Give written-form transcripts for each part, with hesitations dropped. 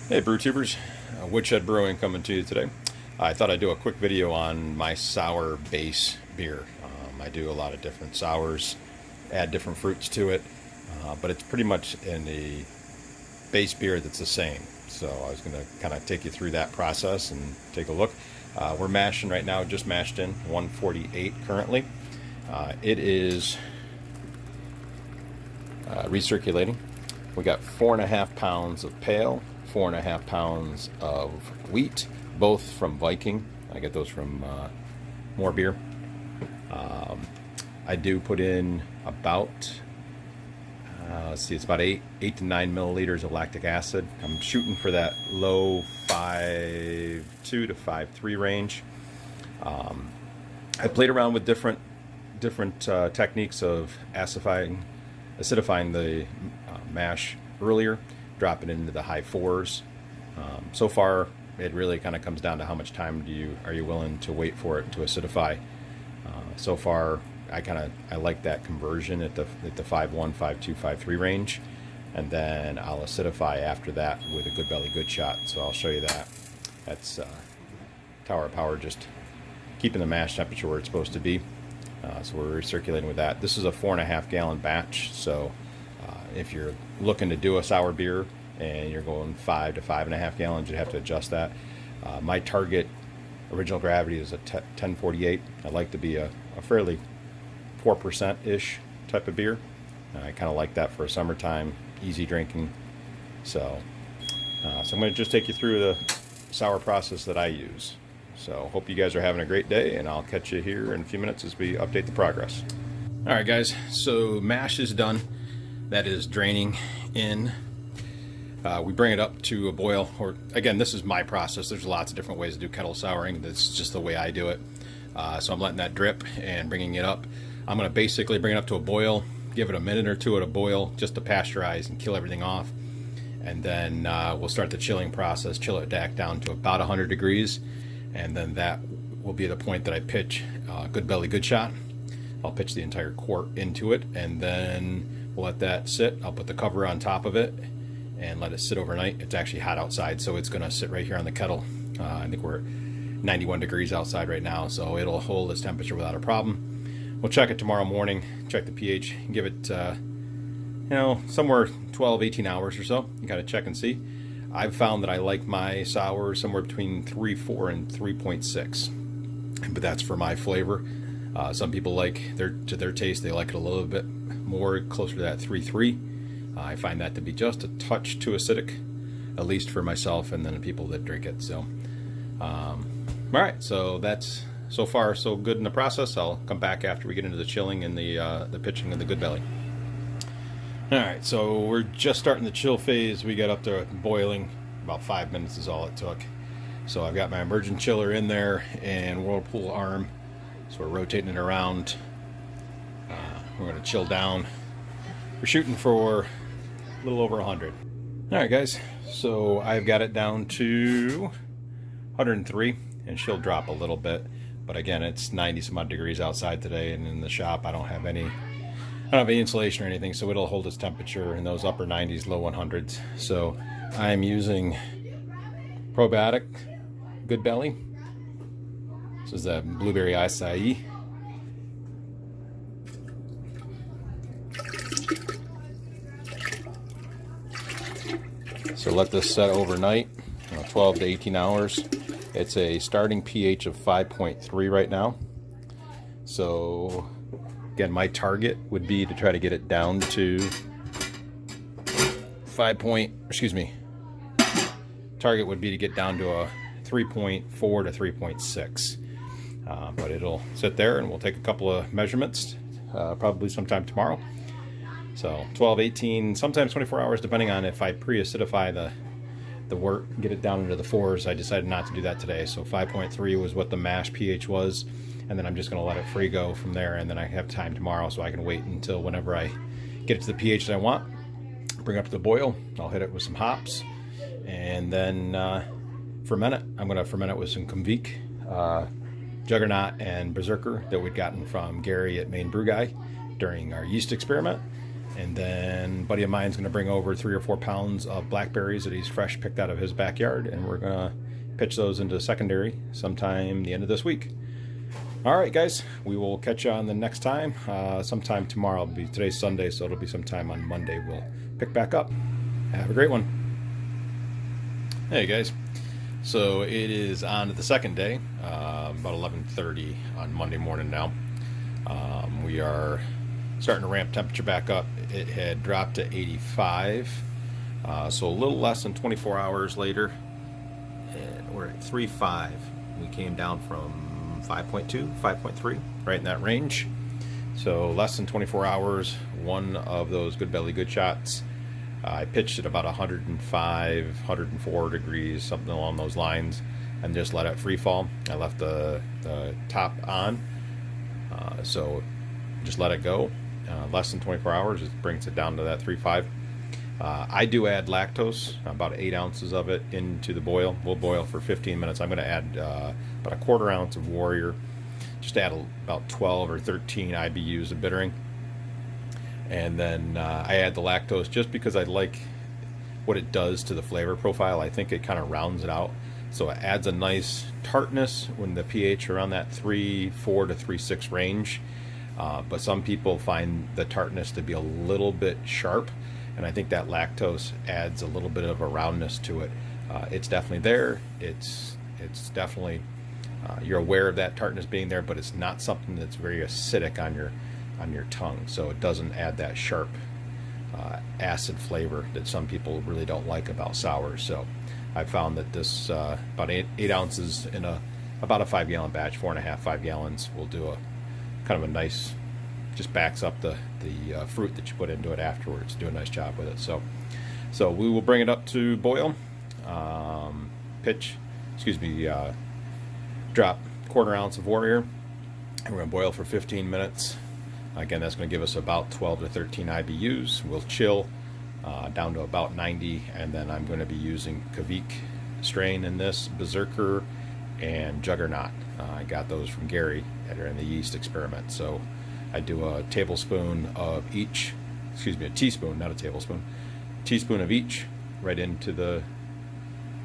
Hey brew tubers, Woodshed Brewing coming to you today. I thought I'd do a quick video on my sour base beer. I do a lot of different sours, add different fruits to it, but it's pretty much in a base beer that's the same. So I was going to kind of take you through that process and take a look. We're mashing right now, just mashed in 148 currently. It is recirculating. We got 4.5 pounds of pale, 4.5 pounds of wheat, both from Viking. I get those from More Beer. I do put in about, let's see, it's about 8 to 9 milliliters of lactic acid. I'm shooting for that low 5.2 to 5.3 range. I played around with different techniques of acidifying the mash earlier, dropping into the high 4s. So far, it really kind of comes down to how much time are you willing to wait for it to acidify. So far, I like that conversion at the 5.1, 5.2, 5.3 range, and then I'll acidify after that with a Goodbelly Goodshot. So I'll show you that. That's Tower of Power, just keeping the mash temperature where it's supposed to be. So we're recirculating with that. This is a 4.5 gallon batch, so if you're looking to do a sour beer and you're going 5 to 5.5 gallons, you'd have to adjust that. My target original gravity is a 1048. I like to be a fairly 4%-ish type of beer. I kind of like that for a summertime, easy drinking. So I'm going to just take you through the sour process that I use. So hope you guys are having a great day, and I'll catch you here in a few minutes as we update the progress. All right, guys, so mash is done. That is draining in. We bring it up to a boil, or again, this is my process. There's lots of different ways to do kettle souring. That's just the way I do it. So I'm letting that drip and bringing it up. I'm going to basically bring it up to a boil, give it a minute or two at a boil just to pasteurize and kill everything off. And then we'll start the chilling process, chill it back down to about 100 degrees. And then that will be the point that I pitch Goodbelly Goodshot. I'll pitch the entire quart into it, and then we'll let that sit. I'll put the cover on top of it and let it sit overnight. It's actually hot outside, so it's going to sit right here on the kettle. I think we're 91 degrees outside right now, so it'll hold its temperature without a problem. We'll check it tomorrow morning, check the pH, give it somewhere 12, 18 hours or so. You got to check and see. I've found that I like my sour somewhere between 3.4 and 3.6, but that's for my flavor. Some people like to their taste, they like it a little bit more closer to that 3.3. I find that to be just a touch too acidic, at least for myself and then the people that drink it. So, all right, so that's so far so good in the process. I'll come back after we get into the chilling and the pitching of the Goodbelly. All right, so we're just starting the chill phase. We got up to boiling. About 5 minutes is all it took. So I've got my emergent chiller in there and whirlpool arm. So we're rotating it around. We're going to chill down. We're shooting for a little over 100. All right, guys. So I've got it down to 103, and she'll drop a little bit. But again, it's 90 some odd degrees outside today, and in the shop I don't have any insulation or anything, so it'll hold its temperature in those upper 90s, low 100s. So I'm using probiotic Goodbelly. This is a blueberry acai. So let this set overnight, 12 to 18 hours. It's a starting pH of 5.3 right now. So again, my target would be to try to get it down to target would be to get down to a 3.4 to 3.6. But it'll sit there and we'll take a couple of measurements, probably sometime tomorrow. So 12, 18, sometimes 24 hours, depending on if I pre-acidify the wort, get it down into the 4s. I decided not to do that today. So 5.3 was what the mash pH was. And then I'm just going to let it free go from there, and then I have time tomorrow, so I can wait until whenever I get it to the pH that I want, bring it up to the boil. I'll hit it with some hops, and then ferment it. I'm going to ferment it with some Kviek, Juggernaut, and Berserker that we'd gotten from Gary at Maine Brew Guy during our yeast experiment. And then a buddy of mine's going to bring over 3 or 4 pounds of blackberries that he's fresh picked out of his backyard, and we're going to pitch those into secondary sometime the end of this week. All right, guys, we will catch you on the next time. Sometime tomorrow. Today's Sunday, so it'll be sometime on Monday. We'll pick back up. Have a great one. Hey, guys. So it is on to the second day, about 11:30 on Monday morning now. We are starting to ramp temperature back up. It had dropped to 85, so a little less than 24 hours later, and we're at 3.5. We came down from 5.2, 5.3, right in that range. So less than 24 hours, one of those Goodbelly Goodshots. I pitched at about 105, 104 degrees, something along those lines, and just let it free fall. I left the top on, so just let it go. Less than 24 hours, it brings it down to that 3.5. I do add lactose, about 8 ounces of it into the boil. We'll boil for 15 minutes. I'm going to add about a 1/4 ounce of Warrior, just add about 12 or 13 IBUs of bittering. And then I add the lactose just because I like what it does to the flavor profile. I think it kind of rounds it out. So it adds a nice tartness when the pH around that 3.4 to 3.6 range. But some people find the tartness to be a little bit sharp, and I think that lactose adds a little bit of a roundness to it. It's definitely there. It's definitely you're aware of that tartness being there, but it's not something that's very acidic on your tongue. So it doesn't add that sharp acid flavor that some people really don't like about sours. So I found that this about 8 ounces in about a 5-gallon batch, 4.5, 5 gallons, will do a kind of a nice, just backs up the fruit that you put into it afterwards. Do a nice job with it. So we will bring it up to boil. Drop 1/4 ounce of Warrior, and we're going to boil for 15 minutes. Again, that's going to give us about 12 to 13 IBUs. We'll chill down to about 90, and then I'm going to be using Kviek strain in this, Berserker and Juggernaut. I got those from Gary in the yeast experiment. So I do a tablespoon of each, a teaspoon, not a tablespoon, teaspoon of each right into the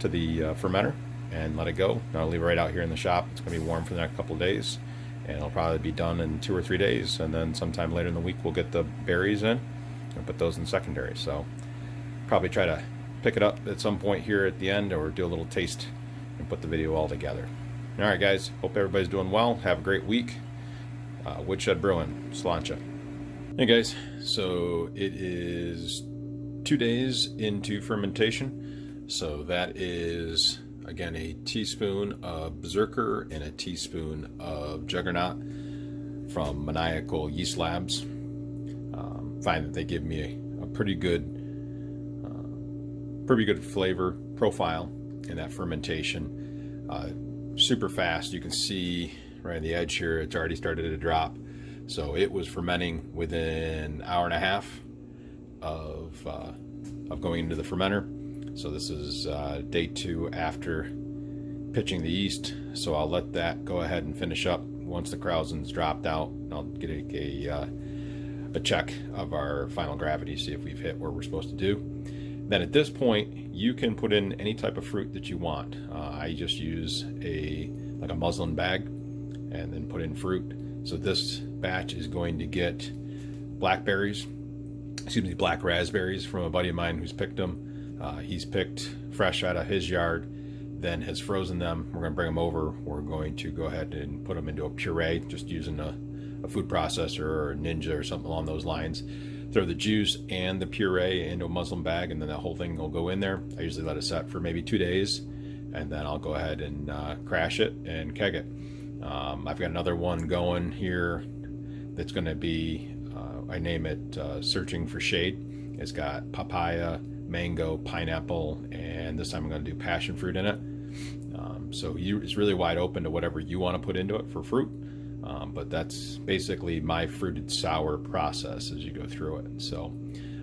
fermenter and let it go. I'll leave it right out here in the shop. It's going to be warm for the next couple of days, and it'll probably be done in 2 or 3 days. And then sometime later in the week, we'll get the berries in and put those in secondary. So probably try to pick it up at some point here at the end, or do a little taste and put the video all together. All right, guys. Hope everybody's doing well. Have a great week. Woodshed Brewing, Sla'inte. Hey, guys. So it is 2 days into fermentation. So that is, again, a teaspoon of Berserker and a teaspoon of Juggernaut from Maniacal Yeast Labs. Find that they give me a pretty good flavor profile in that fermentation. Super fast. You can see right on the edge here, it's already started to drop. So it was fermenting within an hour and a half of going into the fermenter. So this is day 2 after pitching the yeast. So I'll let that go ahead and finish up once the krausen's dropped out. I'll get a check of our final gravity, see if we've hit where we're supposed to do. Then at this point, you can put in any type of fruit that you want. I just use a muslin bag and then put in fruit. So this batch is going to get black raspberries from a buddy of mine who's picked them. He's picked fresh out of his yard, then has frozen them. We're going to bring them over. We're going to go ahead and put them into a puree, just using a food processor or a Ninja or something along those lines. Throw the juice and the puree into a muslin bag, and then the whole thing will go in there. I usually let it set for maybe 2 days, and then I'll go ahead and crash it and keg it. I've got another one going here that's going to be, I name it Searching for Shade. It's got papaya, mango, pineapple, and this time I'm going to do passion fruit in it. So it's really wide open to whatever you want to put into it for fruit. But that's basically my fruited sour process as you go through it. So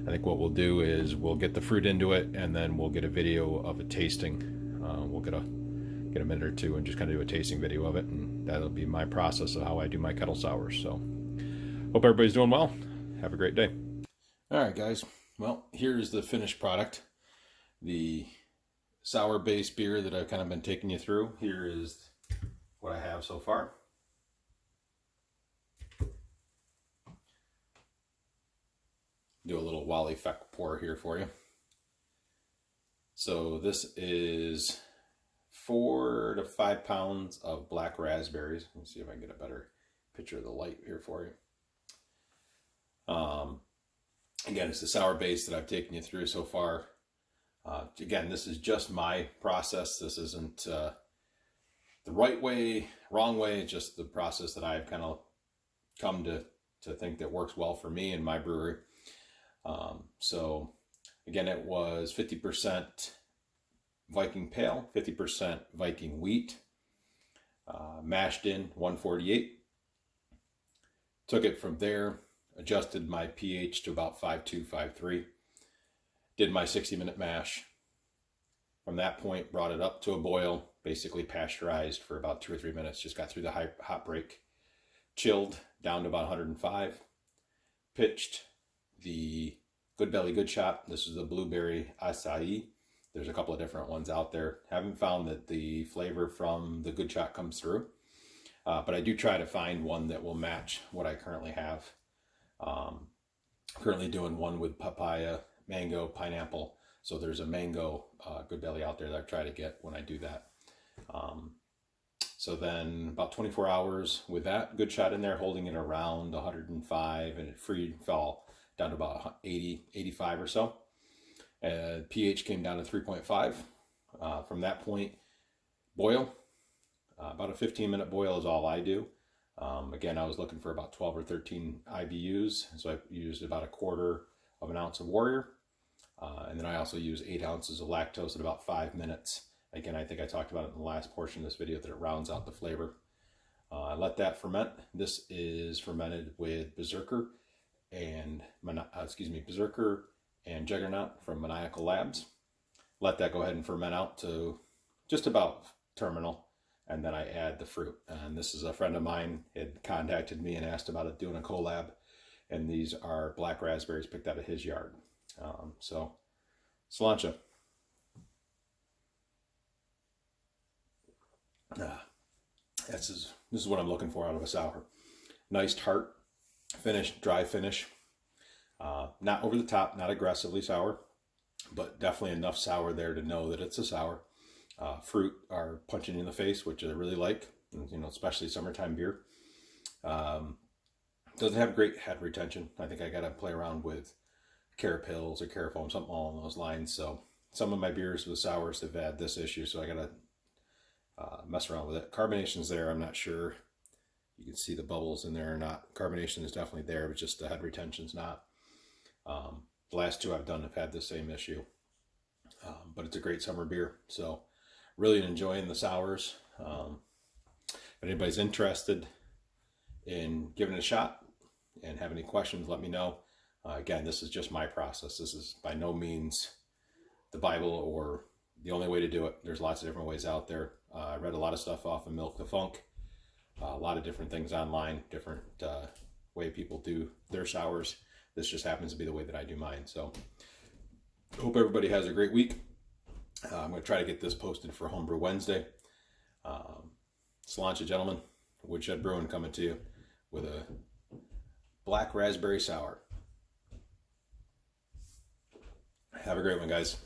I think what we'll do is we'll get the fruit into it, and then we'll get a video of a tasting. We'll get a minute or two and just kind of do a tasting video of it, and that'll be my process of how I do my kettle sours. So hope everybody's doing well. Have a great day. All right, guys. Well, here's the finished product. The sour based beer that I've kind of been taking you through. Here is what I have so far. Do a little Wally effect pour here for you. So this is 4 to 5 pounds of black raspberries. Let's see if I can get a better picture of the light here for you. Again, it's the sour base that I've taken you through so far. Again, this is just my process. This isn't the right way, wrong way. It's just the process that I've kind of come to think that works well for me and my brewery. So again, it was 50% Viking Pale, 50% Viking Wheat, mashed in 148. Took it from there, adjusted my pH to about 5.2, 5.3. Did my 60-minute mash. From that point, brought it up to a boil, basically pasteurized for about 2 or 3 minutes. Just got through the hot break. Chilled down to about 105. Pitched the Goodbelly Goodshot. This is the blueberry acai. There's a couple of different ones out there. Haven't found that the flavor from the Goodshot comes through. But I do try to find one that will match what I currently have. Currently doing one with papaya, mango, pineapple. So there's a mango Goodbelly out there that I try to get when I do that. So then about 24 hours with that Goodshot in there, holding it around 105, and it fell down to about 80, 85 or so. pH came down to 3.5. From that point, boil. About a 15-minute boil is all I do. Again, I was looking for about 12 or 13 IBUs, so I used about 1/4 of an ounce of Warrior. And then I also use 8 ounces of lactose at about 5 minutes. Again, I think I talked about it in the last portion of this video that it rounds out the flavor. I let that ferment. This is fermented with Berserker and Juggernaut from Maniacal Labs. Let that go ahead and ferment out to just about terminal, and then I add the fruit. And this is a friend of mine had contacted me and asked about it doing a collab, and these are black raspberries picked out of his yard. So, Sla'inte. This is what I'm looking for out of a sour. Nice tart finish, dry finish. Not over the top, not aggressively sour, but definitely enough sour there to know that it's a sour. Fruit are punching you in the face, which I really like, especially summertime beer. Doesn't have great head retention. I think I got to play around with Carapils or Carafoam, something along those lines. So some of my beers with sours have had this issue, so I got to mess around with it. Carbonation's there. I'm not sure you can see the bubbles in there or not. Carbonation is definitely there, but just the head retention's not. The last two I've done have had the same issue. But it's a great summer beer, so really enjoying the sours. If anybody's interested in giving it a shot and have any questions, let me know. Again, this is just my process. This is by no means the Bible or the only way to do it. There's lots of different ways out there. I read a lot of stuff off of Milk the Funk, a lot of different things online, different way people do their sours. This just happens to be the way that I do mine. So hope everybody has a great week. I'm going to try to get this posted for Homebrew Wednesday. Sla'inte, gentlemen. Woodshed Brewing coming to you with a black raspberry sour. Have a great one, guys.